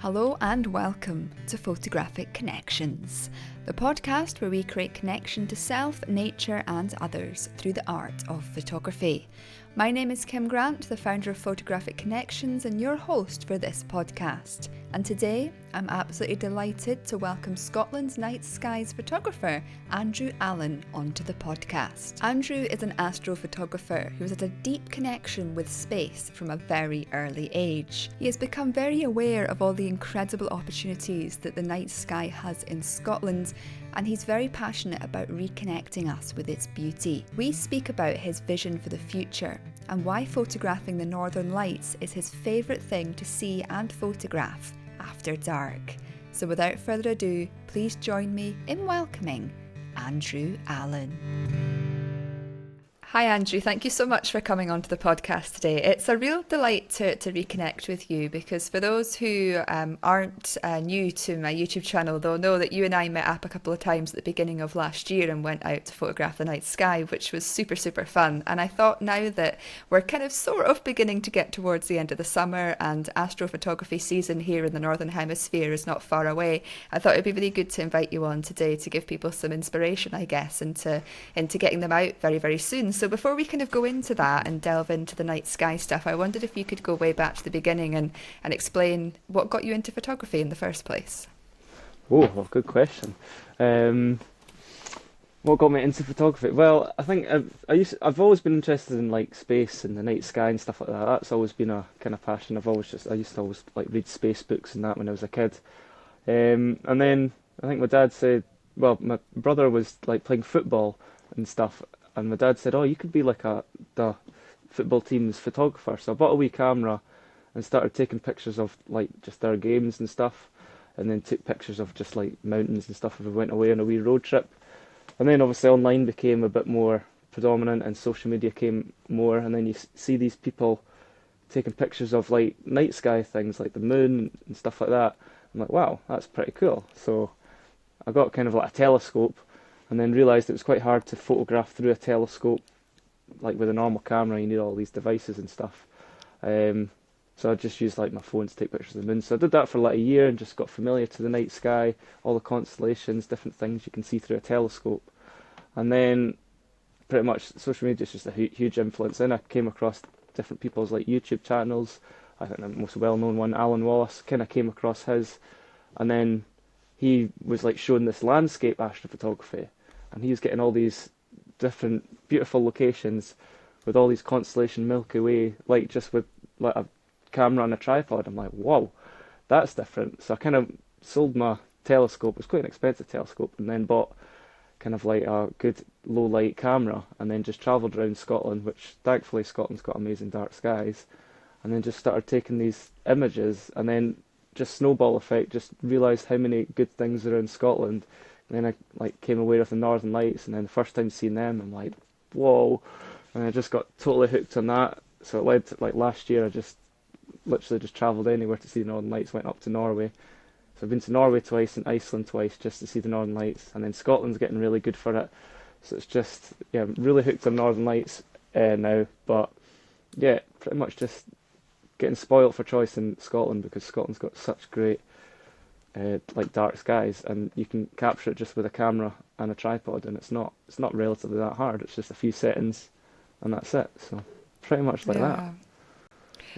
Hello and welcome to Photographic Connections, the podcast where we create connection to self, nature and others through the art of photography. My name is Kim Grant, the founder of Photographic Connections and your host for this podcast. And today, I'm absolutely delighted to welcome Scotland's night skies photographer, Allan, onto the podcast. Andrew is an astrophotographer who has had a deep connection with space from a very early age. He has become very aware of all the incredible opportunities that the night sky has in Scotland, and he's very passionate about reconnecting us with its beauty. We speak about his vision for the future and why photographing the Northern Lights is his favourite thing to see and photograph after dark. So without further ado, please join me in welcoming Allan. Hi Andrew, thank you so much for coming onto the podcast today. It's a real delight to reconnect with you because for those who aren't new to my YouTube channel, they'll know that you and I met up a couple of times at the beginning of last year and went out to photograph the night sky, which was super fun. And I thought now that we're kind of sort of beginning to get towards the end of the summer and astrophotography season here in the Northern Hemisphere is not far away, I thought it'd be really good to invite you on today to give people some inspiration, I guess, into getting them out very soon. So before we kind of go into that and delve into the night sky stuff, I wondered if you could go way back to the beginning and explain what got you into photography in the first place. Oh, well, good question. What got me into photography? Well, I think I've always been interested in like space and the night sky and stuff like that. That's always been a kind of passion. I used to always like read space books and that when I was a kid. And then I think my dad said, well, my brother was like playing football and stuff. And my dad said, oh, you could be like the football team's photographer. So I bought a wee camera and started taking pictures of like just their games and stuff. And then took pictures of just like mountains and stuff if we went away on a wee road trip. And then obviously online became a bit more predominant and social media came more. And then you see these people taking pictures of like night sky things like the moon and stuff like that. I'm like, wow, that's pretty cool. So I got kind of like a telescope. And then realised it was quite hard to photograph through a telescope, like with a normal camera. You need all these devices and stuff. So I just used like my phone to take pictures of the moon. So I did that for like a year and just got familiar to the night sky, all the constellations, different things you can see through a telescope. And then pretty much social media is just a huge influence. Then I came across different people's like YouTube channels. I think the most well-known one, Allan Wallace, kind of came across his, and then he was like showing this landscape astrophotography. And he was getting all these different beautiful locations with all these constellation Milky Way, like just with like a camera and a tripod. I'm like, whoa, that's different. So I kind of sold my telescope. It was quite an expensive telescope, and then bought kind of like a good low light camera, and then just travelled around Scotland, which thankfully Scotland's got amazing dark skies, and then just started taking these images, and then just snowball effect, just realised how many good things are in Scotland. And then I like came aware of the Northern Lights, and then the first time seeing them, I'm like, whoa! And I just got totally hooked on that. So it led to like last year, I just literally just travelled anywhere to see the Northern Lights. Went up to Norway, so I've been to Norway twice and Iceland twice just to see the Northern Lights. And then Scotland's getting really good for it. So it's just I'm really hooked on Northern Lights now. But yeah, pretty much just getting spoilt for choice in Scotland because Scotland's got such great like dark skies, and you can capture it just with a camera and a tripod, and it's not relatively that hard. It's just a few settings and that's it. So pretty much like that. Yeah.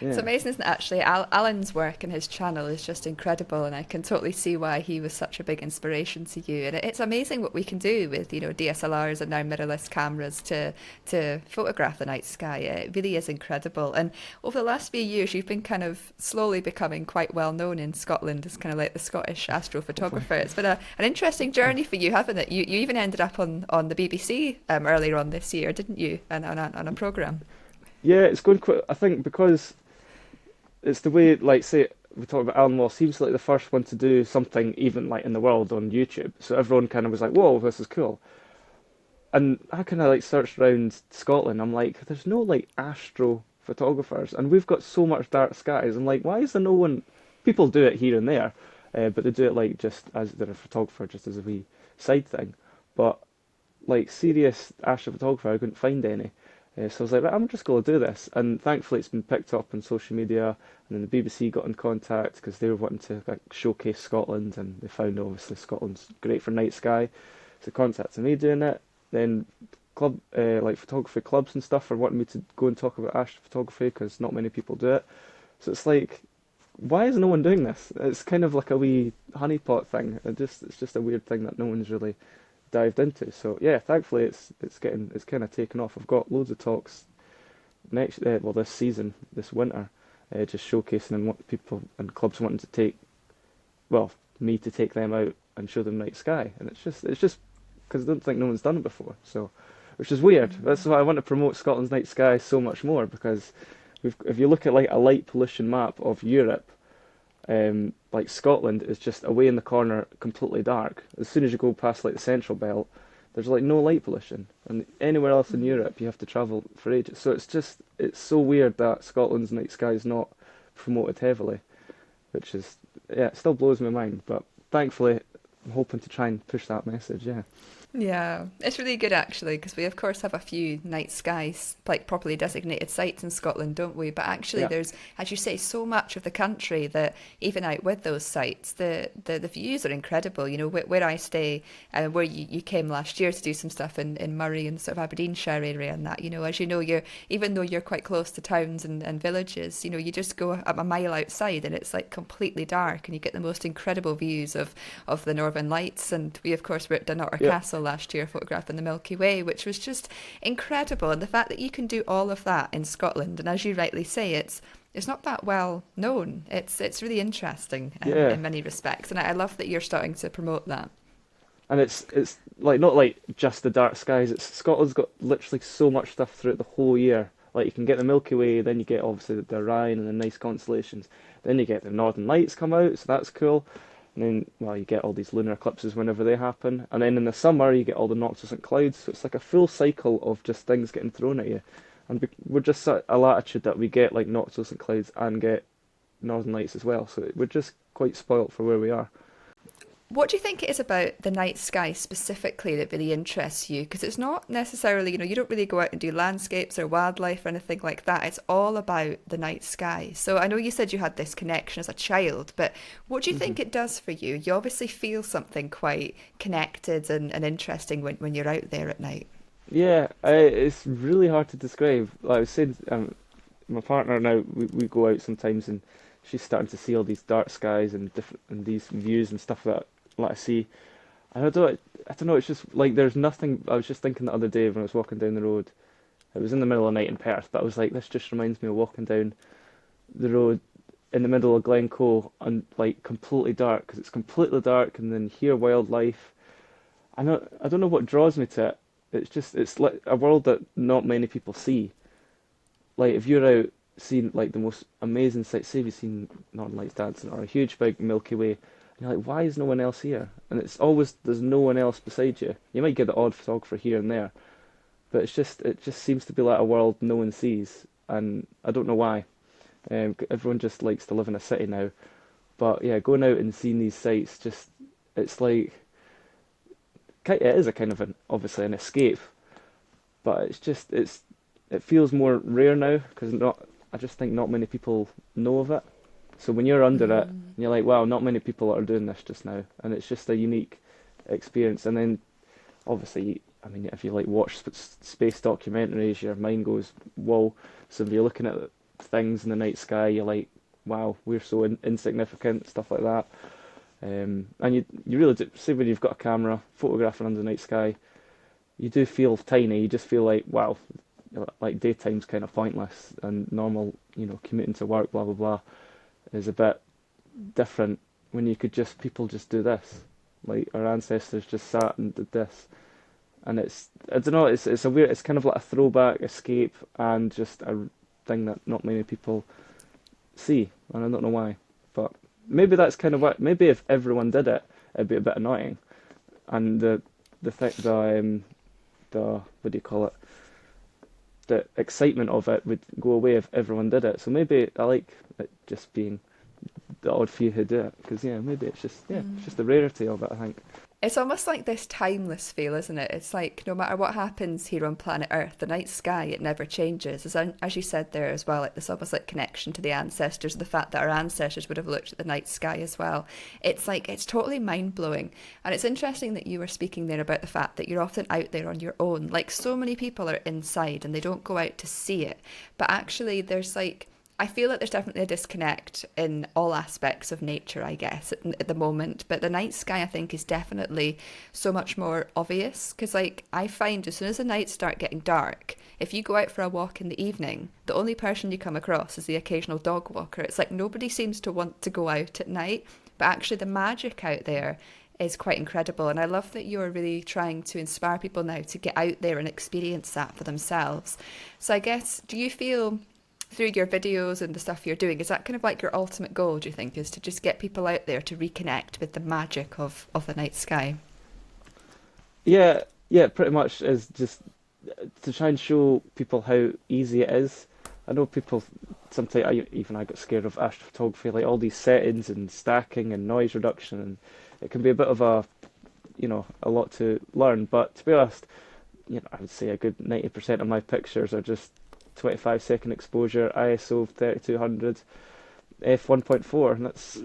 It's amazing, isn't it, actually? Allan's work and his channel is just incredible, and I can totally see why he was such a big inspiration to you. And it's amazing what we can do with, DSLRs and now mirrorless cameras to photograph the night sky. It really is incredible. And over the last few years, you've been kind of slowly becoming quite well known in Scotland as kind of like the Scottish astrophotographer. It's been an interesting journey for you, haven't it? You even ended up on the BBC earlier on this year, didn't you? On a programme. Yeah, it's going quite. I think because it's the way, like, say, we talk about Allan Wallace, he was like the first one to do something even like in the world on YouTube. So everyone kind of was like, whoa, this is cool. And I kind of like searched around Scotland. I'm like, there's no like astro photographers, and we've got so much dark skies. I'm like, why is there no one? People do it here and there, but they do it like just as they're a photographer, just as a wee side thing. But like serious astrophotographer, I couldn't find any. So I was like, right, I'm just going to do this. And thankfully it's been picked up on social media, and then the BBC got in contact because they were wanting to like, showcase Scotland, and they found obviously Scotland's great for night sky. So contacted me doing it. Then like photography clubs and stuff are wanting me to go and talk about astrophotography because not many people do it. So it's like, why is no one doing this? It's kind of like a wee honeypot thing. It's just a weird thing that no one's really dived into. So yeah, thankfully it's kind of taken off. I've got loads of talks this season, this winter, just showcasing and what people and clubs wanting to take, well, me to take them out and show them night sky, and it's just because I don't think no one's done it before. So, which is weird. That's why I want to promote Scotland's night sky so much more, because if you look at like a light pollution map of Europe, like Scotland is just away in the corner, completely dark. As soon as you go past like the central belt, there's like no light pollution, and anywhere else in Europe you have to travel for ages. So it's so weird that Scotland's night sky is not promoted heavily, which is, yeah, it still blows my mind. But thankfully, I'm hoping to try and push that message. Yeah. Yeah, it's really good actually, because we of course have a few night skies, like properly designated sites in Scotland, don't we? But actually Yeah. there's, as you say, so much of the country that even out with those sites, the views are incredible. You know, where I stay, where you came last year to do some stuff in Murray and sort of Aberdeenshire area and that, you know, as you know, even though you're quite close to towns and villages, you know, you just go a mile outside and it's like completely dark and you get the most incredible views of the Northern Lights. And we of course were at Dunnottar Yeah. Castle last year photographing the Milky Way, which was just incredible. And the fact that you can do all of that in Scotland, and as you rightly say, it's not that well known. It's really interesting Yeah. in many respects, and I love that you're starting to promote that. And it's like not like just the dark skies. Scotland's got literally so much stuff throughout the whole year. Like you can get the Milky Way, then you get obviously the Orion and the nice constellations. Then you get the Northern Lights come out, so that's cool. And then, well, you get all these lunar eclipses whenever they happen. And then in the summer, you get all the noctilucent clouds. So it's like a full cycle of just things getting thrown at you. And we're just at a latitude that we get like noctilucent clouds and get Northern Lights as well. So we're just quite spoilt for where we are. What do you think it is about the night sky specifically that really interests you? Because it's not necessarily, you know, you don't really go out and do landscapes or wildlife or anything like that. It's all about the night sky. So I know you said you had this connection as a child, but what do you think it does for you? You obviously feel something quite connected and interesting when you're out there at night. Yeah, it's really hard to describe. Like I was saying, my partner now, we go out sometimes and she's starting to see all these dark skies and different and these views and stuff that I see. And I don't know, it's just like there's nothing. I was just thinking the other day when I was walking down the road. It was in the middle of the night in Perth, but I was like, this just reminds me of walking down the road in the middle of Glencoe and like completely dark, because it's completely dark, and then hear wildlife. I don't know what draws me to it. It's like a world that not many people see. Like if you're out seeing like the most amazing sights, say you've seen Northern Lights dancing or a huge big Milky Way, and you're like, why is no one else here? And it's always there's no one else beside you. You might get the odd photographer here and there, but it just seems to be like a world no one sees, and I don't know why. Everyone just likes to live in a city now, but yeah, going out and seeing these sights, just it's like it is a kind of obviously an escape, but it feels more rare now because I just think not many people know of it. So when you're under it, and you're like, wow, not many people are doing this just now, and it's just a unique experience. And then obviously, I mean, if you like watch space documentaries, your mind goes, whoa. So if you're looking at things in the night sky, you're like, wow, we're so insignificant, stuff like that. And you really do, say when you've got a camera photographing under the night sky, you do feel tiny. You just feel like, wow, like daytime's kind of pointless, and normal, commuting to work, blah blah blah, is a bit different when people just do this. Like our ancestors just sat and did this, and I don't know, it's a weird, it's kind of like a throwback, escape, and just a thing that not many people see, and I don't know why, but maybe that's kind of what. Maybe if everyone did it, it'd be a bit annoying, and the what do you call it? The excitement of it would go away if everyone did it. So maybe I like it just being the odd few who do it, because maybe it's just the rarity of it, I think. It's almost like this timeless feel, isn't it? It's like no matter what happens here on planet Earth, the night sky, it never changes. As you said there as well, like this almost like connection to the ancestors, the fact that our ancestors would have looked at the night sky as well. It's like, it's totally mind blowing. And it's interesting that you were speaking there about the fact that you're often out there on your own. Like so many people are inside and they don't go out to see it. But actually, there's like, I feel that there's definitely a disconnect in all aspects of nature, I guess, at the moment. But the night sky, I think, is definitely so much more obvious. Because, like, I find as soon as the nights start getting dark, if you go out for a walk in the evening, the only person you come across is the occasional dog walker. It's like nobody seems to want to go out at night. But actually, the magic out there is quite incredible. And I love that you're really trying to inspire people now to get out there and experience that for themselves. So, I guess, do you feel through your videos and the stuff you're doing, is that kind of like your ultimate goal, do you think, is to just get people out there to reconnect with the magic of the night sky? Yeah, yeah, pretty much is just to try and show people how easy it is. I know people sometimes, even I got scared of astrophotography, like all these settings and stacking and noise reduction, and it can be a bit of a lot to learn. But to be honest, I would say a good 90% of my pictures are just 25-second exposure, ISO 3200, f1.4, and that's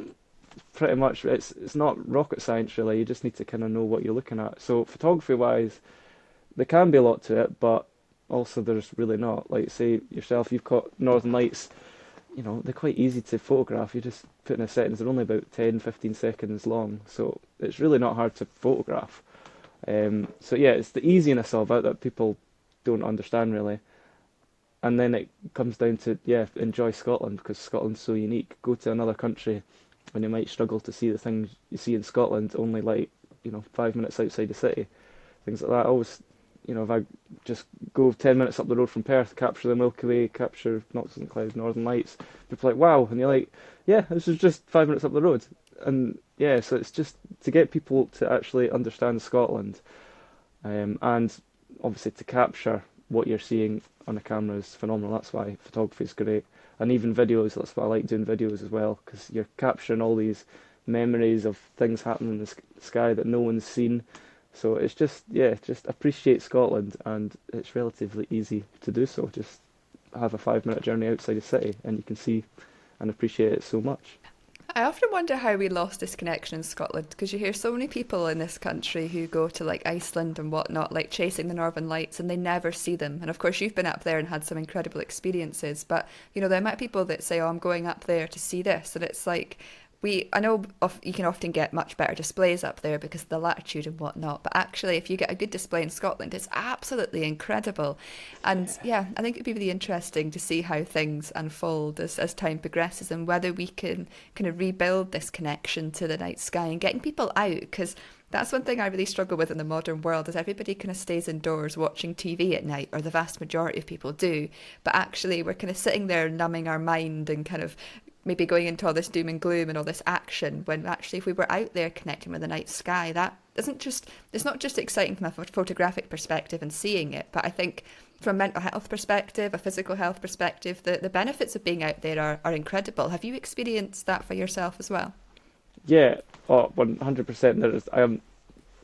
pretty much, it's not rocket science really. You just need to kind of know what you're looking at. So photography wise, there can be a lot to it, but also there's really not. Like say yourself, you've got Northern Lights, they're quite easy to photograph. You just put in a settings, they're only about 10-15 seconds long, so it's really not hard to photograph. So yeah, it's the easiness of it that people don't understand really. And then it comes down to, enjoy Scotland, because Scotland's so unique. Go to another country and you might struggle to see the things you see in Scotland, only like, 5 minutes outside the city. Things like that. I always, if I just go 10 minutes up the road from Perth, capture the Milky Way, capture Noctis and Cloud, Northern Lights, people are like, wow. And you're like, yeah, this is just 5 minutes up the road. And yeah, so it's just to get people to actually understand Scotland, and obviously to capture what you're seeing on the camera is phenomenal. That's why photography is great, and even videos. That's why I like doing videos as well, because you're capturing all these memories of things happening in the sky that no one's seen. So it's just appreciate Scotland, and it's relatively easy to do so. Just have a 5 minute journey outside the city, and you can see and appreciate it so much. I often wonder how we lost this connection in Scotland, because you hear so many people in this country who go to like Iceland and whatnot, like chasing the Northern Lights, and they never see them. And of course, you've been up there and had some incredible experiences, but the amount of people that say, "Oh, I'm going up there to see this," and it's like, I know you can often get much better displays up there because of the latitude and whatnot, but actually if you get a good display in Scotland, it's absolutely incredible. And yeah, I think it'd be really interesting to see how things unfold as time progresses, and whether we can kind of rebuild this connection to the night sky and getting people out, because that's one thing I really struggle with in the modern world, is everybody kind of stays indoors watching TV at night, or the vast majority of people do, but actually we're kind of sitting there numbing our mind and kind of maybe going into all this doom and gloom and all this action, when actually if we were out there connecting with the night sky, that isn't just, it's not just exciting from a photographic perspective and seeing it, but I think from a mental health perspective, a physical health perspective, the benefits of being out there are incredible. Have you experienced that for yourself as well? Yeah, 100%. There is.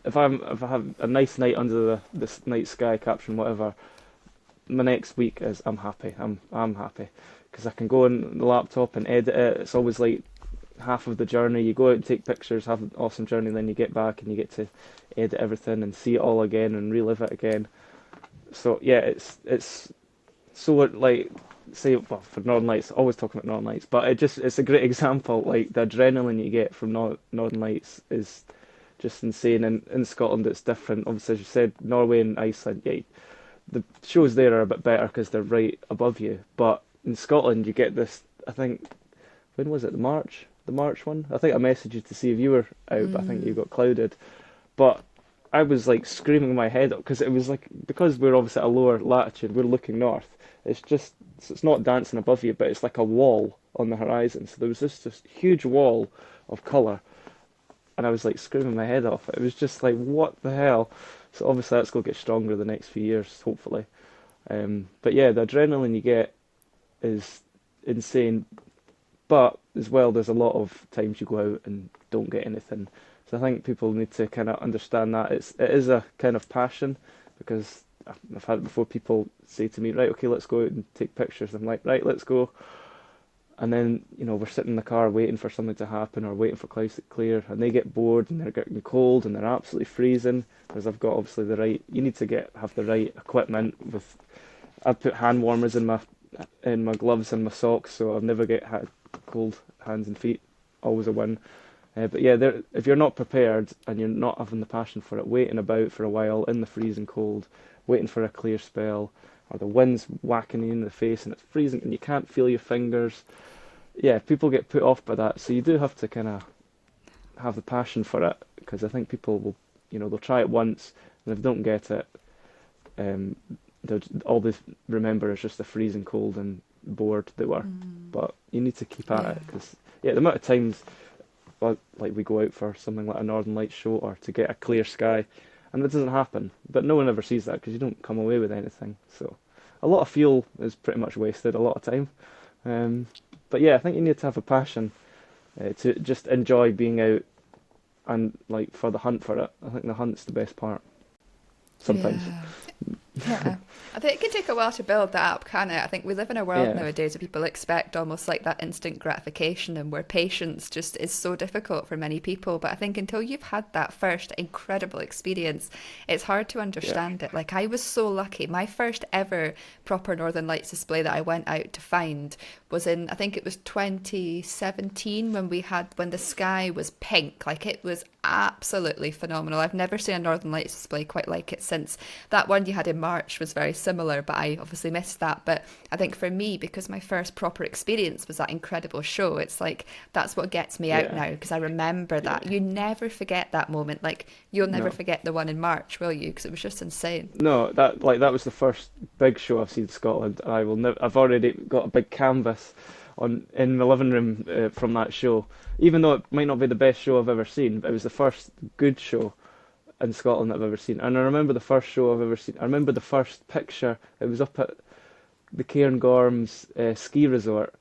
If I have a nice night under the night sky capturing whatever, my next week is I'm happy. I'm happy because I can go on the laptop and edit it. It's always like half of the journey. You go out and take pictures, have an awesome journey, and then you get back and you get to edit everything and see it all again and relive it again. So yeah, it's so like say for Northern Lights, always talking about Northern Lights, but it's a great example. Like the adrenaline you get from Northern Lights is just insane. And in Scotland, it's different. Obviously, as you said, Norway and Iceland, yeah, the shows there are a bit better because they're right above you. But in Scotland, you get this. I think when was it? The March one. I think I messaged you to see if you were out, but I think you got clouded. But I was like screaming my head up because it was like, because we're obviously at a lower latitude, we're looking north. It's not dancing above you, but it's like a wall on the horizon. So there was this huge wall of colour, and I was like screaming my head off. It was just like, what the hell? So obviously that's going to get stronger the next few years, hopefully. But yeah, the adrenaline you get is insane. But as well, there's a lot of times you go out and don't get anything. So I think people need to kind of understand that it is a kind of passion, because I've had it before. People say to me, right, okay, let's go out and take pictures. I'm like, right, let's go. And then, we're sitting in the car waiting for something to happen or waiting for clouds to clear, and they get bored and they're getting cold and they're absolutely freezing. Because I've got obviously you need to have the right equipment. I've put hand warmers in my gloves and my socks, so I'll never get cold hands and feet. Always a win. But yeah, if you're not prepared and you're not having the passion for it, waiting about for a while in the freezing cold, waiting for a clear spell, or the wind's whacking you in the face and it's freezing and you can't feel your fingers. Yeah, people get put off by that. So you do have to kind of have the passion for it, because I think people will, they'll try it once, and if they don't get it, all they remember is just the freezing cold and bored they were. But you need to keep at it, because the amount of times like we go out for something like a Northern Lights show or to get a clear sky, and that doesn't happen. But no one ever sees that because you don't come away with anything. So a lot of fuel is pretty much wasted a lot of time. But yeah, I think you need to have a passion to just enjoy being out and like for the hunt for it. I think the hunt's the best part sometimes. Yeah. I think it can take a while to build that up, can it? I think we live in a world nowadays where people expect almost like that instant gratification, and where patience just is so difficult for many people. But I think until you've had that first incredible experience, it's hard to understand it. Like, I was so lucky. My first ever proper Northern Lights display that I went out to find was in, I think it was 2017, when the sky was pink. Like, it was absolutely phenomenal. I've never seen a Northern Lights display quite like it since. That one you had in March was very similar, but I obviously missed that. But I think for me, because my first proper experience was that incredible show, it's like that's what gets me out now, because I remember that. You never forget that moment. Like, you'll never forget the one in March, will you? Because it was just insane. No, that was the first big show I've seen in Scotland. I will never. I've already got a big canvas in my living room from that show. Even though it might not be the best show I've ever seen, but it was the first good show in Scotland that I've ever seen. And I remember the first show I've ever seen. I remember the first picture. It was up at the Cairngorms ski resort.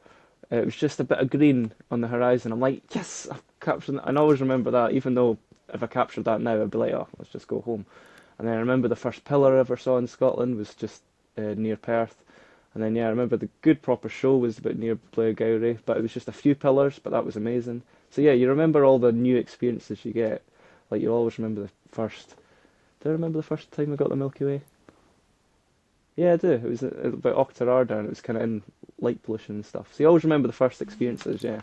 It was just a bit of green on the horizon. I'm like, yes, I've captured that. And I always remember that, even though if I captured that now, I'd be like, oh, let's just go home. And then I remember the first pillar I ever saw in Scotland was just near Perth. And then, I remember the good proper show was about near Blairgowrie, but it was just a few pillars, but that was amazing. So you remember all the new experiences you get. Like, you always remember the first... Do I remember the first time I got the Milky Way? Yeah, I do. It was about Octararda, and it was kind of in light pollution and stuff. So you always remember the first experiences, yeah.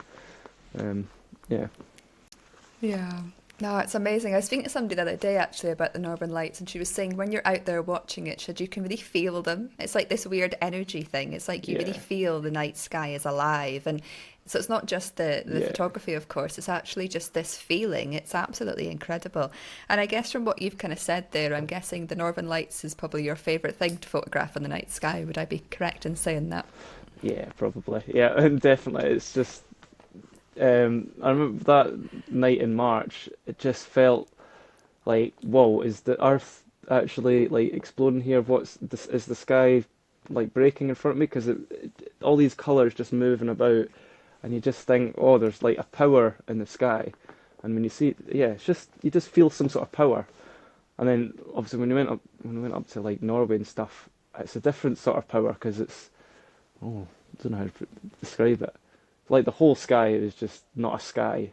Yeah. No, it's amazing. I was speaking to somebody the other day actually about the Northern Lights, and she was saying when you're out there watching it, you can really feel them. It's like this weird energy thing. It's like you really feel the night sky is alive. And so it's not just the photography, of course, it's actually just this feeling. It's absolutely incredible. And I guess from what you've kind of said there, I'm guessing the Northern Lights is probably your favourite thing to photograph in the night sky. Would I be correct in saying that? Yeah, probably. Yeah, and definitely. It's just... I remember that night in March, it just felt like, whoa, is the Earth actually like exploding here? Is the sky like breaking in front of me? Because all these colours just moving about, and you just think, oh, there's like a power in the sky. And when you see it, it's just, you just feel some sort of power. And then obviously when we went up to like Norway and stuff, it's a different sort of power, because it's, I don't know how to describe it. Like, the whole sky is just not a sky.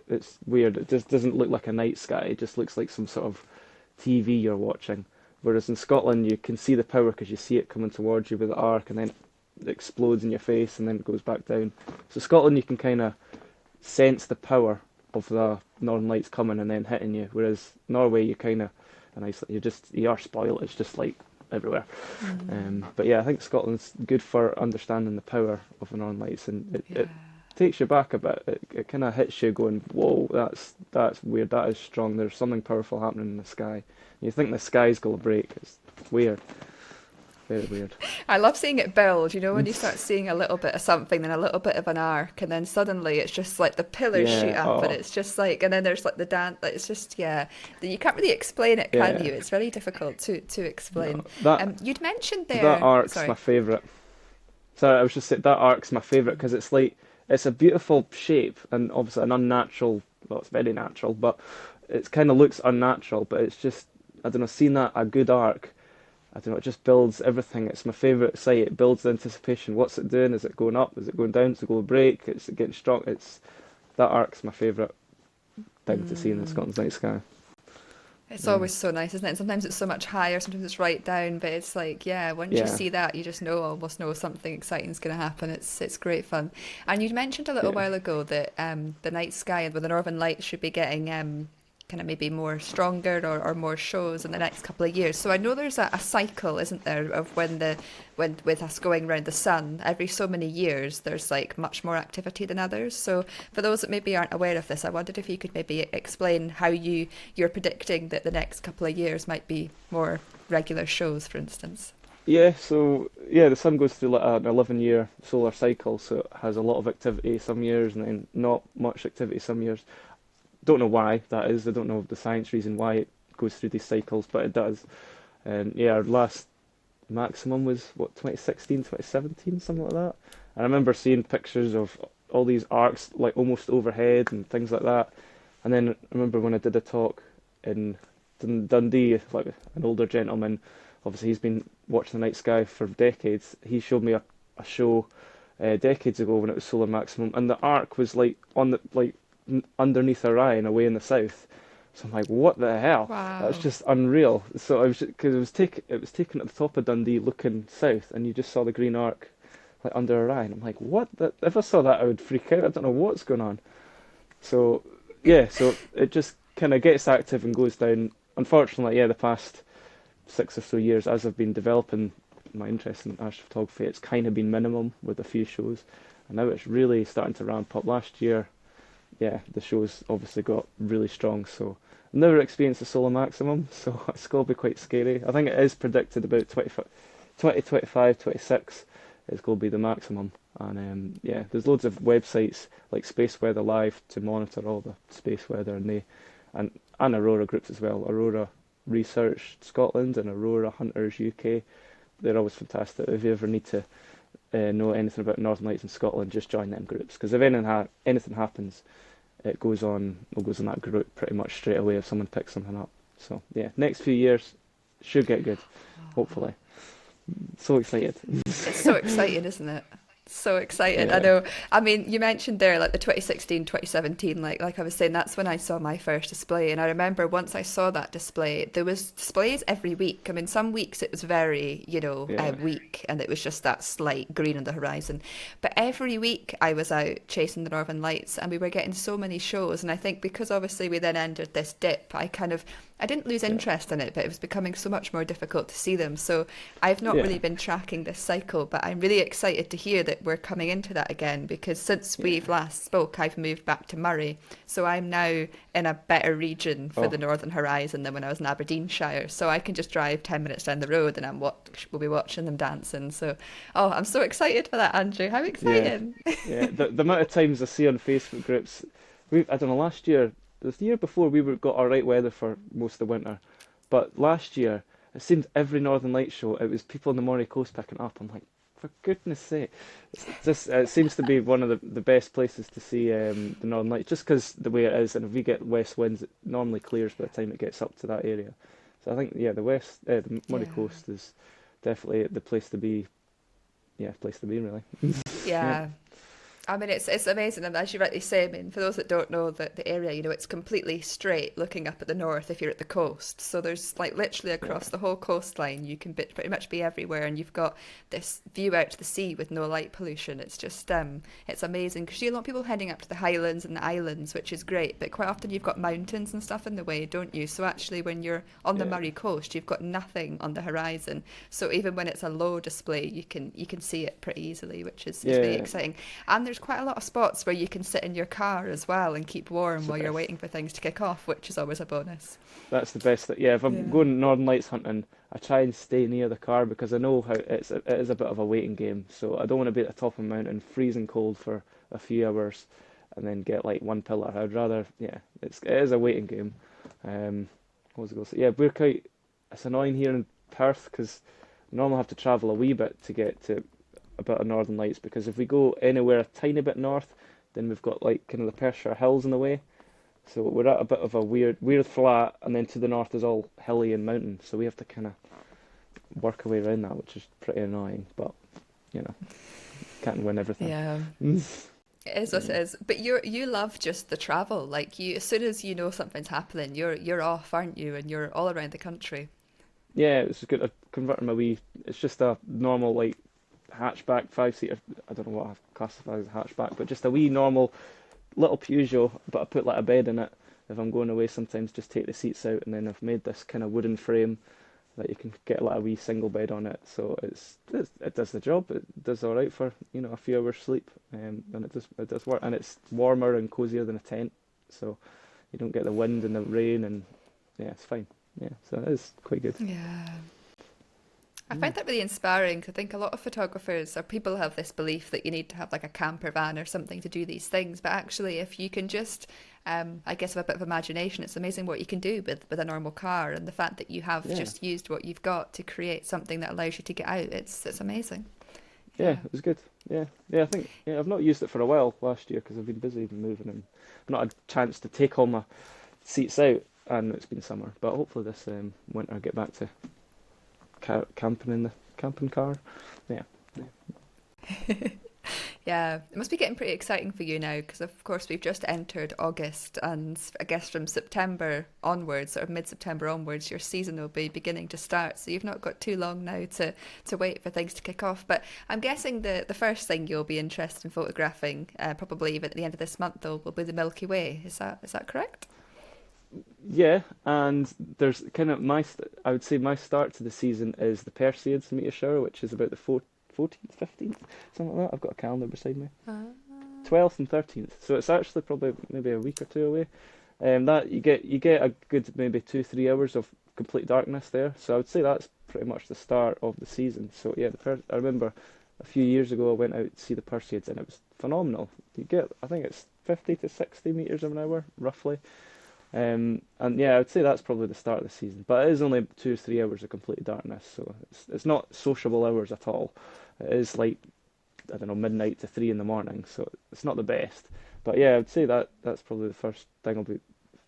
It's weird. It just doesn't look like a night sky. It just looks like some sort of TV you're watching. Whereas in Scotland, you can see the power because you see it coming towards you with the arc, and then it explodes in your face, and then it goes back down. So Scotland, you can kind of sense the power of the Northern Lights coming and then hitting you. Whereas Norway, you kind of, and Iceland, you are spoiled. It's just like everywhere. But yeah, I think Scotland's good for understanding the power of the Northern Lights, and it takes you back a bit. It kind of hits you going, whoa, that's weird, that is strong, there's something powerful happening in the sky. You think the sky's going to break. It's weird. Very weird. I love seeing it build, when you start seeing a little bit of something, then a little bit of an arc, and then suddenly it's just like the pillars shoot up, and it's just like, and then there's like the dance, like, it's just, you can't really explain it, can you? It's really difficult to explain. No, you'd mentioned there... That arc's my favourite. Sorry, I was just saying, that arc's my favourite, because it's like, it's a beautiful shape and obviously an unnatural. Well, it's very natural, but it kind of looks unnatural. But it's just, I don't know, seeing that a good arc. I don't know, it just builds everything. It's my favourite sight. It builds the anticipation. What's it doing? Is it going up? Is it going down? Is it going to break? Is it getting strong? That arc's my favourite thing to see in the Scotland's night sky. It's always so nice, isn't it? And sometimes it's so much higher, sometimes it's right down, but it's like, yeah, once you Yeah, see that, you just almost know something exciting is going to happen. It's great fun. And you mentioned a little yeah, while ago that the night sky with the Northern Lights should be getting kind of maybe more stronger or more shows in the next couple of years. So I know there's a cycle, isn't there, of when with us going around the sun, every so many years there's like much more activity than others. So for those that maybe aren't aware of this, I wondered if you could maybe explain how you're predicting that the next couple of years might be more regular shows, for instance. yeah. So yeah, the sun goes through like an 11-year solar cycle, so it has a lot of activity some years and then not much activity some years. Don't know why that is. I don't know the science reason why it goes through these cycles, but it does. And yeah, our last maximum was what, 2016, 2017, something like that. And I remember seeing pictures of all these arcs like almost overhead and things like that. And then I remember when I did a talk in Dundee, like an older gentleman, obviously he's been watching the night sky for decades. He showed me a show decades ago when it was solar maximum, and the arc was like on the like underneath Orion, away in the south. So I'm like, what the hell? That's Wow. just unreal. So I was, because it was taken at the top of Dundee, looking south, and you just saw the green arc like under Orion. I'm like, what? If I saw that, I would freak out. I don't know what's going on. So yeah, so it just kind of gets active and goes down. Unfortunately, yeah, the past 6 or so years, as I've been developing my interest in astrophotography, it's kind of been minimum with a few shows, and now it's really starting to ramp up. Last year, yeah, the show's obviously got really strong, so I've never experienced a solar maximum, so it's going to be quite scary. I think it is predicted about 2025, 26 is going to be the maximum. And yeah, there's loads of websites like Space Weather Live to monitor all the space weather, and aurora groups as well. Aurora Research Scotland and Aurora Hunters UK. They're always fantastic. If you ever need to know anything about Northern Lights in Scotland, just join them groups, because if anything happens, it goes on. It goes in that group pretty much straight away if someone picks something up. So yeah, next few years should get good, hopefully. So excited. It's so exciting, isn't it? So excited. I Yeah, know. I mean, you mentioned there like the 2016, 2017, like I was saying, that's when I saw my first display. And I remember once I saw that display, there was displays every week. I mean, some weeks it was very, yeah, weak and it was just that slight green on the horizon. But every week I was out chasing the Northern Lights and we were getting so many shows. And I think because obviously we then entered this dip, I didn't lose yeah, interest in it, but it was becoming so much more difficult to see them. So I've not yeah, really been tracking this cycle, but I'm really excited to hear that we're coming into that again because since yeah. we've last spoke, I've moved back to Murray. So I'm now in a better region for Oh, the Northern Horizon than when I was in Aberdeenshire. So I can just drive 10 minutes down the road and we'll be watching them dancing. So, oh, I'm so excited for that, Andrew. How yeah, exciting! yeah. The amount of times I see on Facebook groups, I don't know. Last year, the year before, got all right weather for most of the winter, but last year it seemed every Northern Light show it was people on the Moray coast picking it up. I'm like, for goodness sake, it's just it seems to be one of the best places to see the Northern Lights, just because the way it is, and if we get west winds, it normally clears by the time it gets up to that area. So I think yeah, the Moray Yeah. coast is definitely the place to be. Yeah, place to be really. Yeah, Yeah. I mean, it's amazing, and as you rightly say, I mean, for those that don't know the area, it's completely straight looking up at the north if you're at the coast. So there's like literally yeah, across the whole coastline, you can pretty much be everywhere, and you've got this view out to the sea with no light pollution. It's just it's amazing because you see a lot of people heading up to the Highlands and the islands, which is great, but quite often you've got mountains and stuff in the way, don't you? So actually, when you're on the yeah, Murray coast, you've got nothing on the horizon. So even when it's a low display, you can see it pretty easily, which is really yeah. exciting. And there's quite a lot of spots where you can sit in your car as well and keep warm It's the while you're best. waiting for things to kick off, which is always a bonus. That's the best. Yeah, if I'm Yeah. going Northern Lights hunting, I try and stay near the car because I know how it is a bit of a waiting game. So I don't want to be at the top of a mountain, freezing cold for a few hours, and then get like one pillar. I'd rather, yeah, it is a waiting game. What was I going to say? Yeah, we're quite. It's annoying here in Perth because normally I have to travel a wee bit to get to a bit of northern lights, because if we go anywhere a tiny bit north, then we've got like kind of the Perthshire Hills in the way. So we're at a bit of a weird flat, and then to the north is all hilly and mountain. So we have to kind of work our way around that, which is pretty annoying. But you know, can't win everything. Yeah. It is what it is. But you love just the travel. Like you, as soon as you know something's happening, you're off, aren't you? And you're all around the country. Yeah, it's good. I converted my wee. It's just a normal like hatchback 5-seater. I don't know what I classify as a hatchback, but just a wee normal little Peugeot. But I put like a bed in it. If I'm going away, sometimes just take the seats out, and then I've made this kind of wooden frame that you can get like a wee single bed on it. So it does the job. It does all right for a few hours sleep, and it does work, and it's warmer and cozier than a tent, so you don't get the wind and the rain, and yeah, it's fine. Yeah, so it is quite good. Yeah. I find that really inspiring. I think a lot of photographers or people have this belief that you need to have like a camper van or something to do these things. But actually, if you can just, I guess, have a bit of imagination, it's amazing what you can do with a normal car. And the fact that you have just used what you've got to create something that allows you to get out, it's amazing. Yeah, it was good. Yeah, I think I've not used it for a while last year because I've been busy moving, and I've not had a chance to take all my seats out, and it's been summer. But hopefully this winter I'll get back to camping in the camping car. Yeah. Yeah, it must be getting pretty exciting for you now, because of course we've just entered August, and I guess from September onwards, sort of mid-September onwards, your season will be beginning to start, so you've not got too long now to wait for things to kick off. But I'm guessing the first thing you'll be interested in photographing, probably even at the end of this month though, will be the Milky Way. Is that correct? Yeah, and there's kind of I would say my start to the season is the Perseids meteor shower, which is about the 14th, 15th, something like that. I've got a calendar beside me. 12th and 13th. So it's actually probably maybe a week or two away. That you get a good maybe 2-3 hours of complete darkness there. So I would say that's pretty much the start of the season. So yeah, I remember a few years ago I went out to see the Perseids, and it was phenomenal. You get, I think it's 50 to 60 meters an hour roughly. And yeah, I would say that's probably the start of the season, but it is only 2 or 3 hours of complete darkness, so it's not sociable hours at all. It is like, I don't know, midnight to 3 in the morning, so it's not the best. But yeah, I would say that's probably the first thing I'll be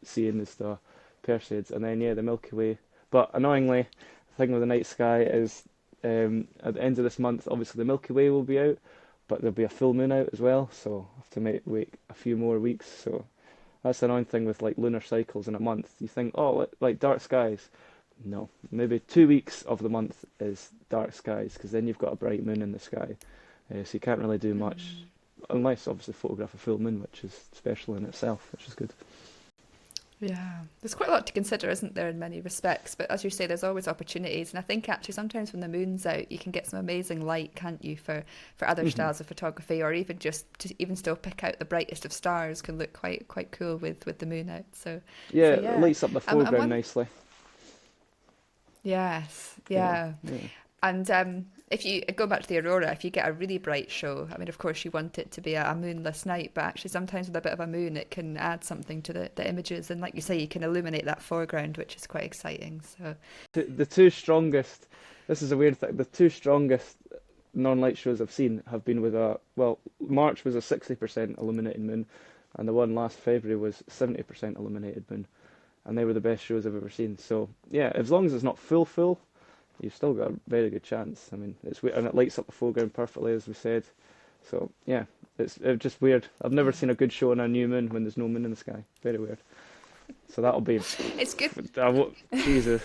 seeing is the Perseids, and then yeah, the Milky Way. But annoyingly, the thing with the night sky is at the end of this month, obviously the Milky Way will be out, but there'll be a full moon out as well, so I have to wait a few more weeks. So that's the annoying thing with like lunar cycles in a month. You think, oh, like dark skies. No, maybe 2 weeks of the month is dark skies, because then you've got a bright moon in the sky. So you can't really do much, unless obviously photograph a full moon, which is special in itself, which is good. Yeah, there's quite a lot to consider, isn't there, in many respects? But as you say, there's always opportunities, and I think actually sometimes when the moon's out, you can get some amazing light, can't you, for other styles of photography, or even just to even still pick out the brightest of stars can look quite cool with the moon out. So yeah, it lights up the foreground nicely. Yes, yeah. And if you go back to the aurora, if you get a really bright show, I mean, of course, you want it to be a moonless night, but actually sometimes with a bit of a moon, it can add something to the images. And like you say, you can illuminate that foreground, which is quite exciting. So the two strongest, this is a weird thing, the two strongest non-light shows I've seen have been with March was a 60% illuminated moon, and the one last February was 70% illuminated moon. And they were the best shows I've ever seen. So yeah, as long as it's not full, you've still got a very good chance. I mean, and it lights up the foreground perfectly, as we said. So yeah, it's just weird. I've never seen a good show on a new moon when there's no moon in the sky. Very weird. So that'll be. It's good. Jesus.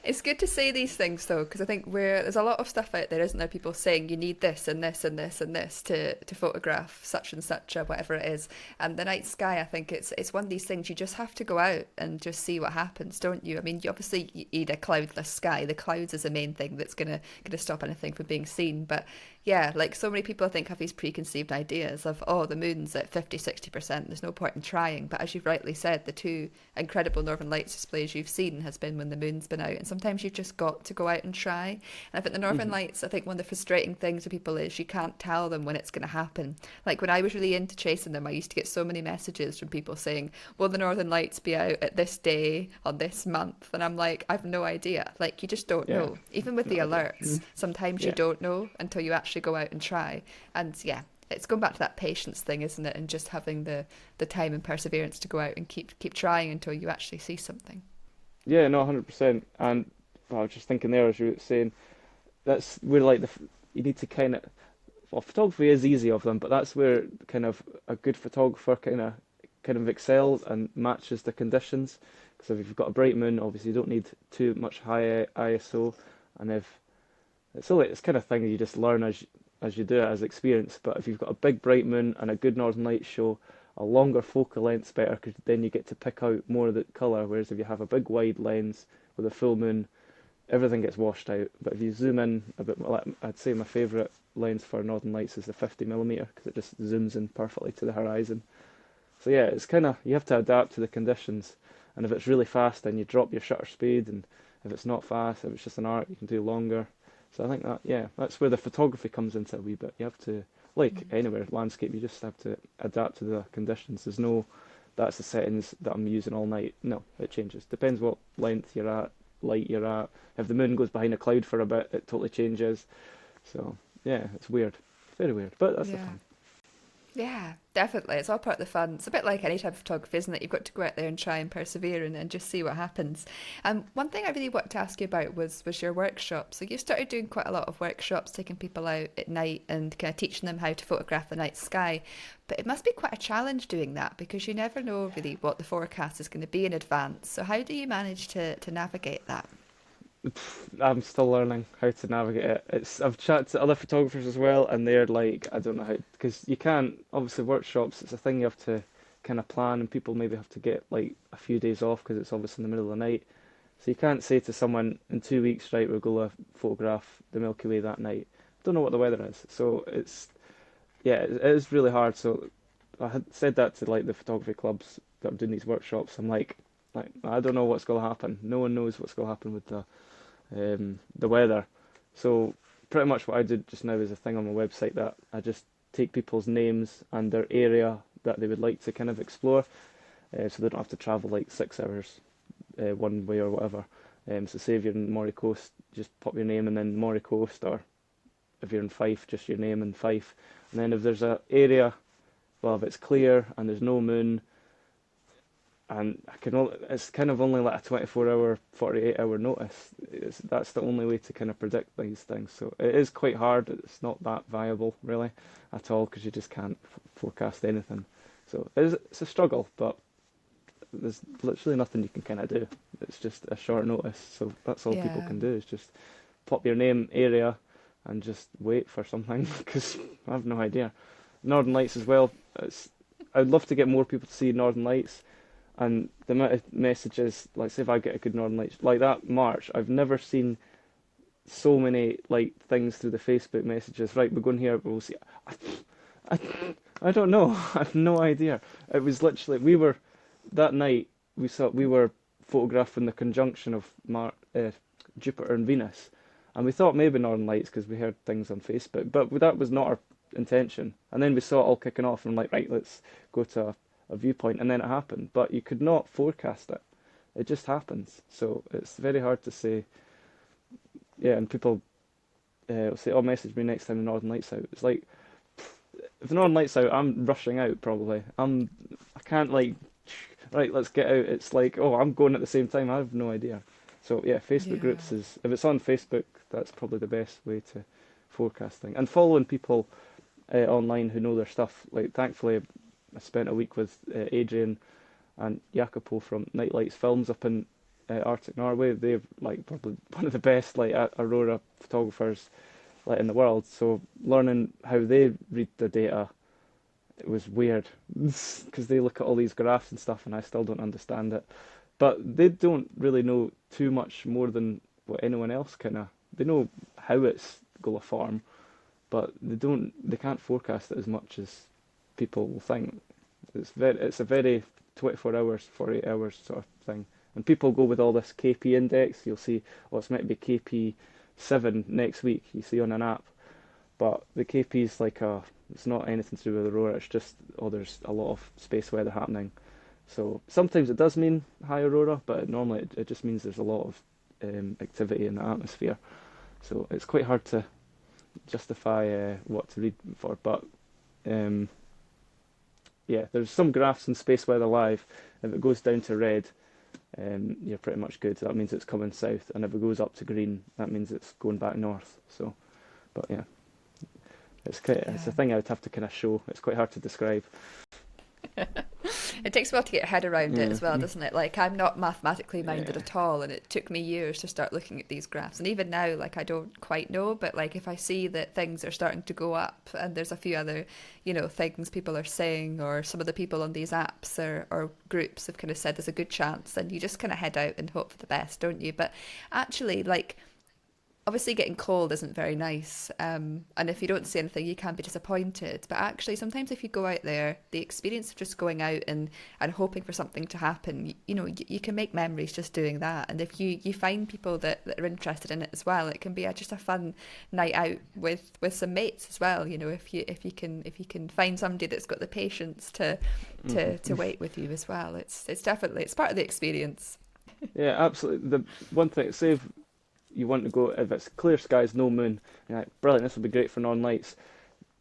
It's good to say these things though, because I think there's a lot of stuff out there, isn't there? People saying you need this and this and this and this to photograph such and such or whatever it is. And the night sky, I think it's one of these things you just have to go out and just see what happens, don't you? I mean, you need a cloudless sky. The clouds is the main thing that's gonna stop anything from being seen. But Yeah, like so many people I think have these preconceived ideas of, oh, the moon's at 50, 60%, there's no point in trying. But as you've rightly said, the two incredible Northern Lights displays you've seen has been when the moon's been out. And sometimes you've just got to go out and try. And I think the Northern Hmm. Lights, I think one of the frustrating things for people is you can't tell them when it's going to happen. Like when I was really into chasing them, I used to get so many messages from people saying, will the Northern Lights be out at this day on this month? And I'm like, I've no idea. Like you just don't Yeah, know. Even with no the idea. alerts, sometimes you Yeah. don't know until you actually go out and try. And yeah, it's going back to that patience thing, isn't it? And just having the time and perseverance to go out and keep trying until you actually see something. Yeah, no, 100%. And well, I was just thinking there as you were saying, that's where like you need to kind of, well, photography is easy of them, but that's where kind of a good photographer kind of excels and matches the conditions. Because if you've got a bright moon, obviously you don't need too much high ISO, and if it's kind of thing you just learn as you do it as experience. But if you've got a big bright moon and a good northern light show, a longer focal length's better because then you get to pick out more of the colour. Whereas if you have a big wide lens with a full moon, everything gets washed out. But if you zoom in a bit more, like, I'd say my favourite lens for northern lights is the 50mm because it just zooms in perfectly to the horizon. So yeah, it's kind of, you have to adapt to the conditions. And if it's really fast, then you drop your shutter speed. And if it's not fast, if it's just an art, you can do longer. So I think that, yeah, that's where the photography comes into a wee bit. You have to, like anywhere, landscape, you just have to adapt to the conditions. There's no, that's the settings that I'm using all night. No, it changes. Depends what length you're at, light you're at. If the moon goes behind a cloud for a bit, it totally changes. So yeah, it's weird. Very weird, but that's the Yeah. fun. Yeah, definitely. It's all part of the fun. It's a bit like any type of photography, isn't it? You've got to go out there and try and persevere and just see what happens. One thing I really wanted to ask you about was your workshop. So you started doing quite a lot of workshops, taking people out at night and kind of teaching them how to photograph the night sky. But it must be quite a challenge doing that because you never know really what the forecast is going to be in advance. So how do you manage to navigate that? I'm still learning how to navigate it. I've chatted to other photographers as well, and they're like, I don't know how, because you can't, obviously workshops, it's a thing you have to kind of plan, and people maybe have to get like a few days off because it's obviously in the middle of the night. So you can't say to someone in 2 weeks, right, we're going to photograph the Milky Way that night. Don't know what the weather is, so yeah, it is really hard. So I had said that to like the photography clubs that I'm doing these workshops. I'm like I don't know what's going to happen. No one knows what's going to happen with the weather. So pretty much what I did just now is a thing on my website that I just take people's names and their area that they would like to kind of explore, so they don't have to travel like 6 hours one way or whatever. So say if you're in Moray Coast, just pop your name and then Moray Coast, or if you're in Fife, just your name and Fife. And then if there's a area, well, if it's clear and there's no moon, and it's kind of only like a 24-hour, 48-hour notice. That's the only way to kind of predict these things. So it is quite hard. It's not that viable really at all because you just can't forecast anything. So it's a struggle, but there's literally nothing you can kind of do. It's just a short notice. So that's all people Yeah. can do is just pop your name, area, and just wait for something because I have no idea. Northern Lights as well. I'd love to get more people to see Northern Lights. And the amount of messages, like say if I get a good Northern Lights, like that March, I've never seen so many like things through the Facebook messages. Right, we're going here, we'll see. I, I, I don't know. I have no idea. It was literally that night we were photographing the conjunction of Jupiter and Venus, and we thought maybe Northern Lights because we heard things on Facebook, but that was not our intention. And then we saw it all kicking off, and I'm like, right, let's go to a viewpoint, and then it happened. But you could not forecast it. It just happens. So it's very hard to say. Yeah, and people will say, "Oh, message me next time the Northern Lights out." It's like if the Northern Lights out, I'm rushing out probably. I can't like right, let's get out. It's like, oh, I'm going at the same time. I have no idea. So yeah, Facebook Yeah. groups is if it's on Facebook, that's probably the best way to forecasting and following people online who know their stuff. Like thankfully, I spent a week with Adrian and Jacopo from Nightlights Films up in Arctic Norway. They're like probably one of the best like aurora photographers like in the world. So learning how they read the data, it was weird because they look at all these graphs and stuff, and I still don't understand it. But they don't really know too much more than what anyone else kind of. They know how it's going to form, but they can't forecast it as much as people will think. It's a very 24 hours, 48 hours sort of thing. And people go with all this KP index. You'll see, oh, it's meant to be KP7 next week, you see on an app. But the KP is it's not anything to do with aurora, it's just, oh, there's a lot of space weather happening. So sometimes it does mean high aurora, but normally it just means there's a lot of activity in the atmosphere. So it's quite hard to justify what to read for. But yeah, there's some graphs in Space Weather Live. If it goes down to red, you're pretty much good. That means it's coming south. And if it goes up to green, that means it's going back north. So, but yeah, it's a thing I would have to kind of show. It's quite hard to describe. It takes a while to get your head around it as well, doesn't it? Like, I'm not mathematically minded at all, and it took me years to start looking at these graphs. And even now, like, I don't quite know, but like, if I see that things are starting to go up, and there's a few other, things people are saying, or some of the people on these apps or groups have kind of said there's a good chance, then you just kind of head out and hope for the best, don't you? But actually, like, obviously getting cold isn't very nice, and if you don't see anything you can be disappointed, but actually sometimes if you go out there, the experience of just going out and hoping for something to happen, you can make memories just doing that. And if you find people that are interested in it as well, it can be just a fun night out with some mates as well. If you can find somebody that's got the patience to wait with you as well, it's definitely, it's part of the experience. Yeah, absolutely. The one thing, say if you want to go, if it's clear skies, no moon, you're like, brilliant, this will be great for northern lights.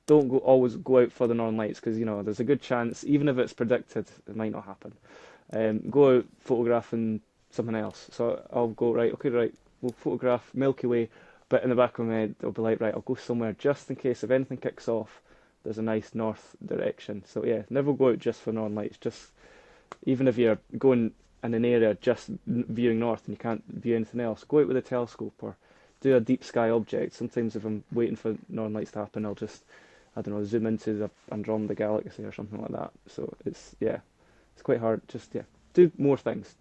Don't always go out for the northern lights, because there's a good chance, even if it's predicted, it might not happen. Go out photographing something else. So I'll go, right, we'll photograph Milky Way, but in the back of my head I'll be like, right, I'll go somewhere just in case if anything kicks off, there's a nice north direction. So yeah, never go out just for northern lights. Just even if you're going in an area just viewing north and you can't view anything else, go out with a telescope or do a deep sky object. Sometimes if I'm waiting for northern lights to happen, I'll just, I don't know, zoom into the Andromeda galaxy or something like that. So it's quite hard. Just do more things,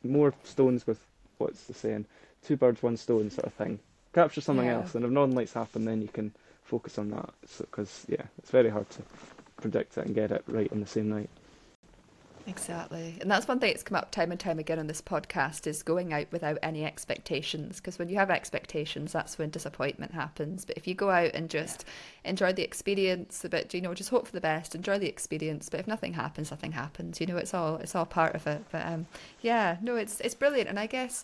more stones with, what's the saying, 2 birds 1 stone sort of thing. Capture something else, and if northern lights happen, then you can focus on that. Because it's very hard to predict it and get it right on the same night. Exactly. And that's one thing that's come up time and time again on this podcast, is going out without any expectations, because when you have expectations, that's when disappointment happens. But if you go out and just enjoy the experience a bit, just hope for the best, enjoy the experience, but if nothing happens, nothing happens. It's all part of it. But it's brilliant. And I guess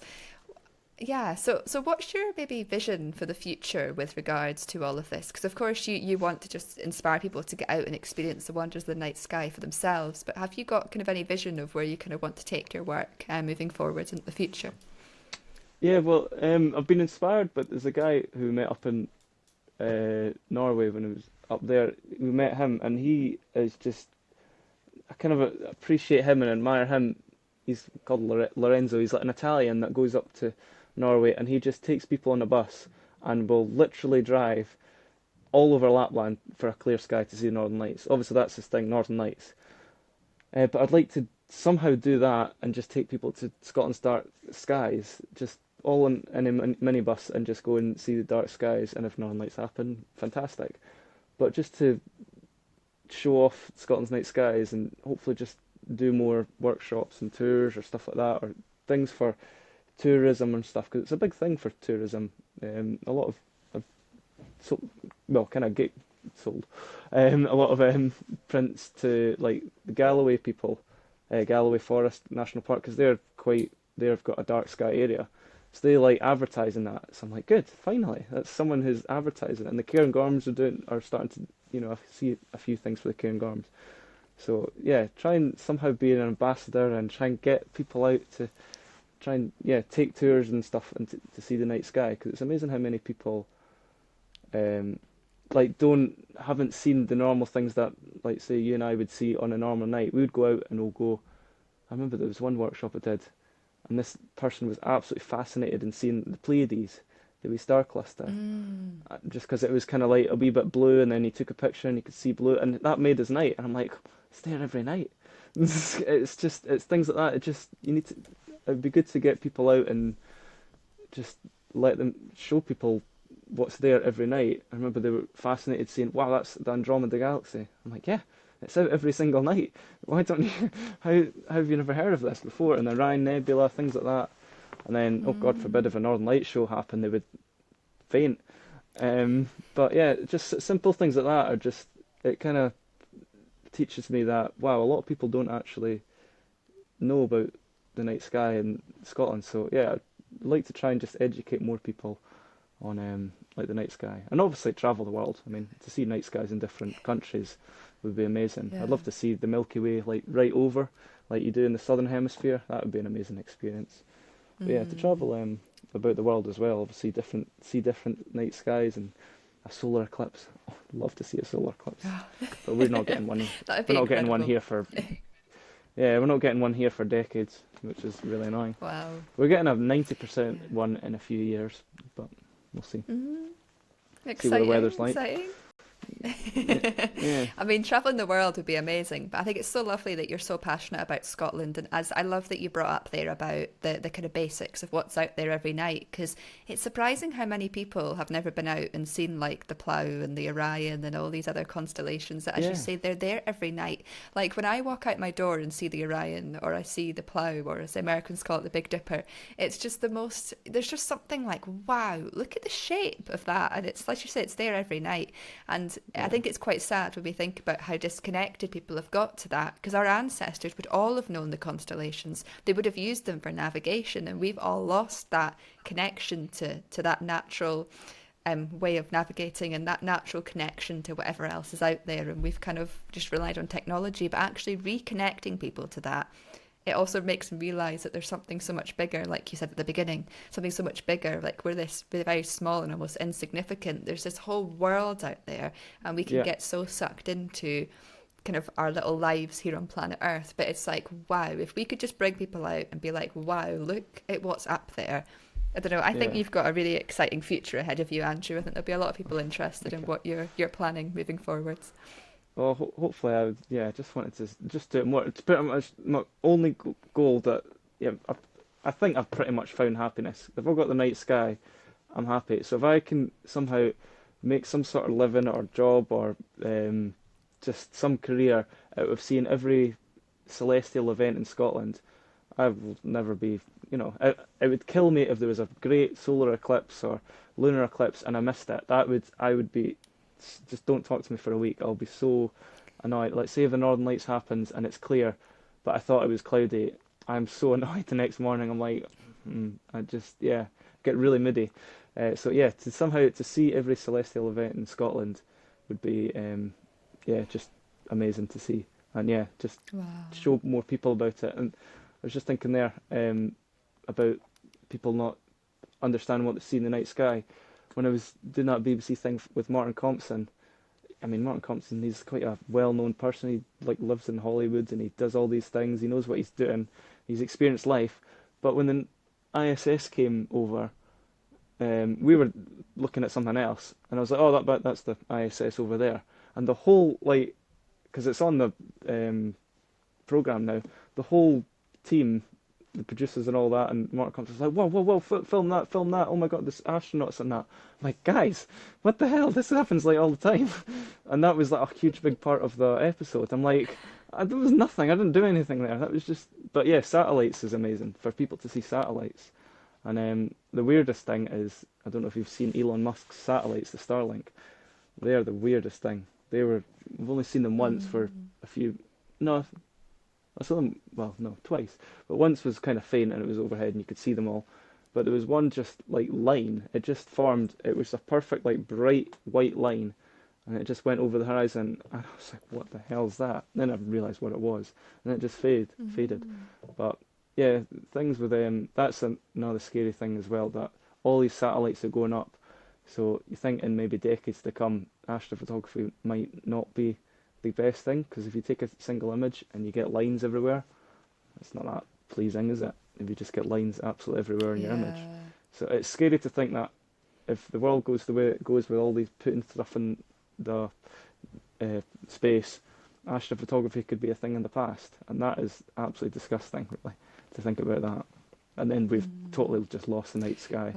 so what's your maybe vision for the future with regards to all of this? Because of course you want to just inspire people to get out and experience the wonders of the night sky for themselves, but have you got kind of any vision of where you kind of want to take your work moving forward into the future? Yeah, well, I've been inspired, but there's a guy who met up in Norway when I was up there. We met him, and he is just, I kind of appreciate him and admire him. He's called Lorenzo. He's like an Italian that goes up to Norway, and he just takes people on a bus and will literally drive all over Lapland for a clear sky to see the Northern Lights. Obviously that's his thing, Northern Lights. But I'd like to somehow do that and just take people to Scotland's dark skies, just all in a minibus, and just go and see the dark skies, and if Northern Lights happen, fantastic. But just to show off Scotland's night skies and hopefully just do more workshops and tours or stuff like that, or things for tourism and stuff, because it's a big thing for tourism. A lot of kind of get sold a lot of prints to like the Galloway people, Galloway Forest National Park, because they've got a dark sky area, so they like advertising that. So I'm like, good, finally, that's someone who's advertising it. And the Cairngorms are starting to, I see a few things for the Cairngorms. So yeah, try and somehow be an ambassador and try and get people out to try and take tours and stuff and to see the night sky, because it's amazing how many people haven't seen the normal things that, like, say you and I would see on a normal night. We would go out and we'll go. I remember there was one workshop I did, and this person was absolutely fascinated in seeing the Pleiades, the wee star cluster, just because it was kind of like a wee bit blue, and then he took a picture and you could see blue, and that made his night. And I'm like, it's there every night. It's things like that. It'd be good to get people out and just let them show people what's there every night. I remember they were fascinated seeing, wow, that's the Andromeda Galaxy. I'm like, yeah, it's out every single night. Why don't you, how have you never heard of this before? And the Orion Nebula, things like that. And then, oh God forbid, if a Northern Light show happened, they would faint. But yeah, just simple things like that are just, it kind of teaches me that, wow, a lot of people don't actually know about the night sky in Scotland. So yeah, I'd like to try and just educate more people on like the night sky, and obviously travel the world. I mean, to see night skies in different countries would be amazing. Yeah. I'd love to see the Milky Way like right over, like you do in the southern hemisphere. That would be an amazing experience. But yeah, to travel about the world as well, obviously see different night skies and a solar eclipse. Oh, I'd love to see a solar eclipse, but we're not getting one. That'd be We're not incredible. getting one here for yeah, we're not getting one here for decades, which is really annoying. Wow. We're getting a 90% one in a few years, but we'll see. Exciting, See what the weather's like. exciting. Yeah. I mean, traveling the world would be amazing, but I think it's so lovely that you're so passionate about Scotland, and as I love that you brought up there about the kind of basics of what's out there every night, because it's surprising how many people have never been out and seen like the Plough and the Orion and all these other constellations that, as you Yeah. say, they're there every night. Like when I walk out my door and see the Orion, or I see the Plough, or as the Americans call it, the Big Dipper, it's just the most, there's just something like, wow, look at the shape of that, and it's like you say, it's there every night. And I think it's quite sad when we think about how disconnected people have got to that, because our ancestors would all have known the constellations. They would have used them for navigation, and we've all lost that connection to that natural way of navigating and that natural connection to whatever else is out there. And we've kind of just relied on technology, but actually reconnecting people to that, it also makes them realise that there's something so much bigger, like you said at the beginning, something so much bigger, like we're very small and almost insignificant. There's this whole world out there, and we can get so sucked into kind of our little lives here on planet Earth. But it's like, wow, if we could just bring people out and be like, wow, look at what's up there. I don't know, I think you've got a really exciting future ahead of you, Andrew. I think there'll be a lot of people interested in what you're planning moving forwards. Well, hopefully, I just wanted to just do it more. It's pretty much my only goal that, I think I've pretty much found happiness. If I've got the night sky, I'm happy. So if I can somehow make some sort of living or job or just some career out of seeing every celestial event in Scotland, I will never be, it would kill me if there was a great solar eclipse or lunar eclipse and I missed it. I would be, just don't talk to me for a week. I'll be so annoyed. Like, say if the Northern Lights happens and it's clear, but I thought it was cloudy, I'm so annoyed the next morning. I'm like, I just, get really moody. So yeah, to somehow to see every celestial event in Scotland would be, just amazing to see. And just show more people about it. And I was just thinking there about people not understanding what they see in the night sky. When I was doing that BBC thing with Martin Compson, I mean, Martin Compson, he's quite a well-known person. He lives in Hollywood and he does all these things. He knows what he's doing. He's experienced life. But when the ISS came over, we were looking at something else, and I was like, "Oh, that's the ISS over there." And the whole because it's on the program now, the whole team, the producers and all that, and Mark Compton was like, whoa, film that, oh my god, there's astronauts and that. I'm like, guys, what the hell, this happens all the time. And that was a huge big part of the episode. I'm like, there was nothing, I didn't do anything there, that was just, but yeah, satellites is amazing, for people to see satellites. And the weirdest thing is, I don't know if you've seen Elon Musk's satellites, the Starlink, they're the weirdest thing. We've only seen them once for a few, no, I saw them, twice. But once was kind of faint and it was overhead and you could see them all. But there was one just line. It just formed, it was a perfect bright white line. And it just went over the horizon. And I was like, what the hell's that? And then I realised what it was. And it just faded. But yeah, things with that's another scary thing as well, that all these satellites are going up. So you think in maybe decades to come, astrophotography might not be the best thing, because if you take a single image and you get lines everywhere, it's not that pleasing, is it? If you just get lines absolutely everywhere in your image. So it's scary to think that if the world goes the way it goes with all these putting stuff in the space, astrophotography could be a thing in the past, and that is absolutely disgusting, really, to think about that. And then we've totally just lost the night sky.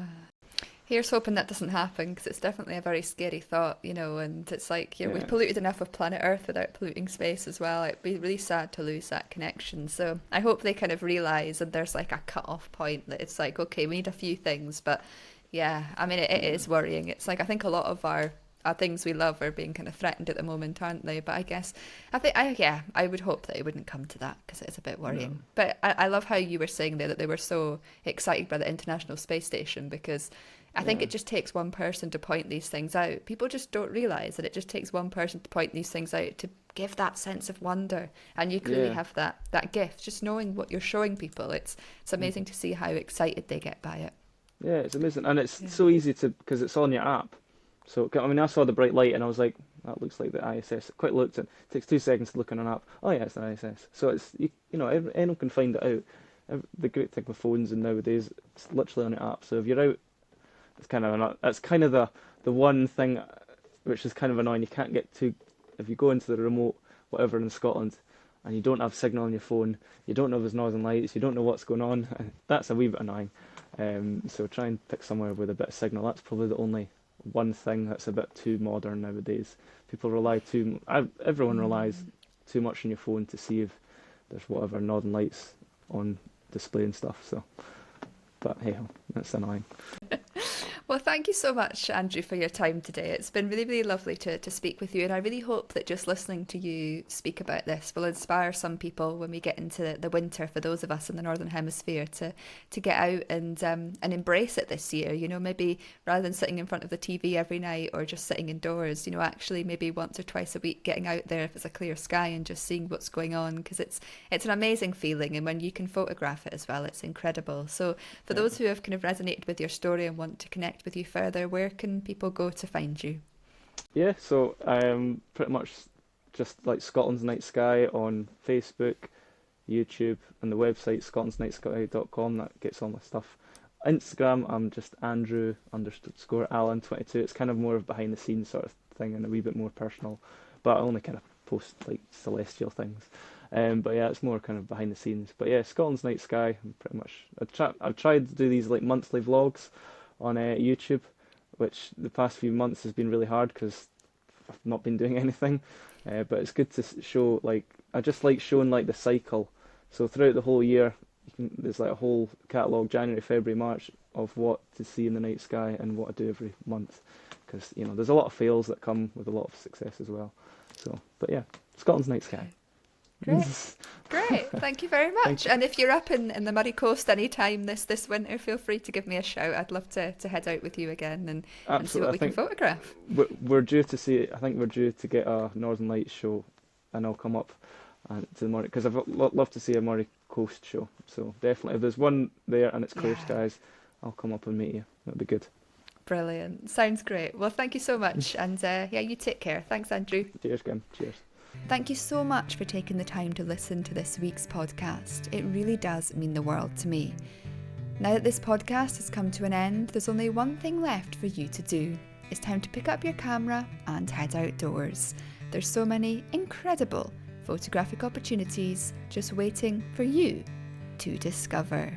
Here's hoping that doesn't happen, because it's definitely a very scary thought, you know, and it's like, you know, Yeah, we've polluted enough of planet Earth without polluting space as well. It'd be really sad to lose that connection. So I hope they kind of realise, and there's like a cut-off point, that it's like, okay, we need a few things, but yeah, I mean, it yeah, is worrying. It's like, I think a lot of our things we love are being kind of threatened at the moment, aren't they? But I guess I would hope that it wouldn't come to that, because it's a bit no, worrying. But I love how you were saying there that they were so excited by the International Space Station, because I think yeah, it just takes one person to point these things out. People just don't realise that it just takes one person to point these things out to give that sense of wonder. And you clearly yeah. have that gift, just knowing what you're showing people. It's amazing to see how excited they get by it. Yeah, it's amazing, and it's Yeah. so easy to because it's on your app. So I mean, I saw the bright light and I was like, that looks like the ISS. Quick looked, and it takes 2 seconds to look on an app. Oh yeah, it's the ISS. So it's you know anyone can find it out. The great thing with phones and nowadays, it's literally on your app. So if you're out, that's kind of the one thing which is kind of annoying. You can't get to if you go into the remote whatever in Scotland and you don't have signal on your phone. You don't know if there's northern lights. You don't know what's going on. That's a wee bit annoying. So try and pick somewhere with a bit of signal. That's probably the only one thing that's a bit too modern nowadays. People rely everyone relies too much on your phone to see if there's whatever northern lights on display and stuff. So, but hey, that's annoying. Well, thank you so much, Andrew, for your time today. It's been really, really lovely to speak with you, and I really hope that just listening to you speak about this will inspire some people when we get into the winter, for those of us in the Northern Hemisphere, to get out and embrace it this year. You know, maybe rather than sitting in front of the TV every night or just sitting indoors, you know, actually maybe once or twice a week getting out there if it's a clear sky and just seeing what's going on, because it's an amazing feeling, and when you can photograph it as well, it's incredible. So for Yeah. those who have kind of resonated with your story and want to connect with you further, where can people go to find you? Yeah, so pretty much just like Scotland's Night Sky on Facebook, YouTube, and the website scotlandsnightsky.com. That gets all my stuff. Instagram, I'm just Andrew underscore Allan22. It's kind of more of behind the scenes sort of thing and a wee bit more personal, but I only kind of post like celestial things. But yeah, it's more kind of behind the scenes. But yeah, Scotland's Night Sky. Pretty much, I've tried to do these like monthly vlogs on YouTube, which the past few months has been really hard because I've not been doing anything. But it's good to show, like, I just like showing like the cycle. So throughout the whole year, there's like a whole catalogue, January, February, March, of what to see in the night sky and what I do every month. Because, you know, there's a lot of fails that come with a lot of success as well. So, but yeah, Scotland's Night Sky. Great. Great. Thank you very Thank much. And if you're up in the Murray Coast anytime this winter, feel free to give me a shout. I'd love to head out with you again and see what Absolutely. we can photograph. We're due to see. I think we're due to get a Northern Lights show, and I'll come up to the Murray because I've love to see a Murray Coast show. So definitely, if there's one there and it's clear Yeah. skies, I'll come up and meet you. That'd be good. Brilliant. Sounds great. Well, thank you so much. And yeah, you take care. Thanks, Andrew. Cheers, Kim. Cheers. Thank you so much for taking the time to listen to this week's podcast. It really does mean the world to me. Now that this podcast has come to an end, there's only one thing left for you to do. It's time to pick up your camera and head outdoors. There's so many incredible photographic opportunities just waiting for you to discover.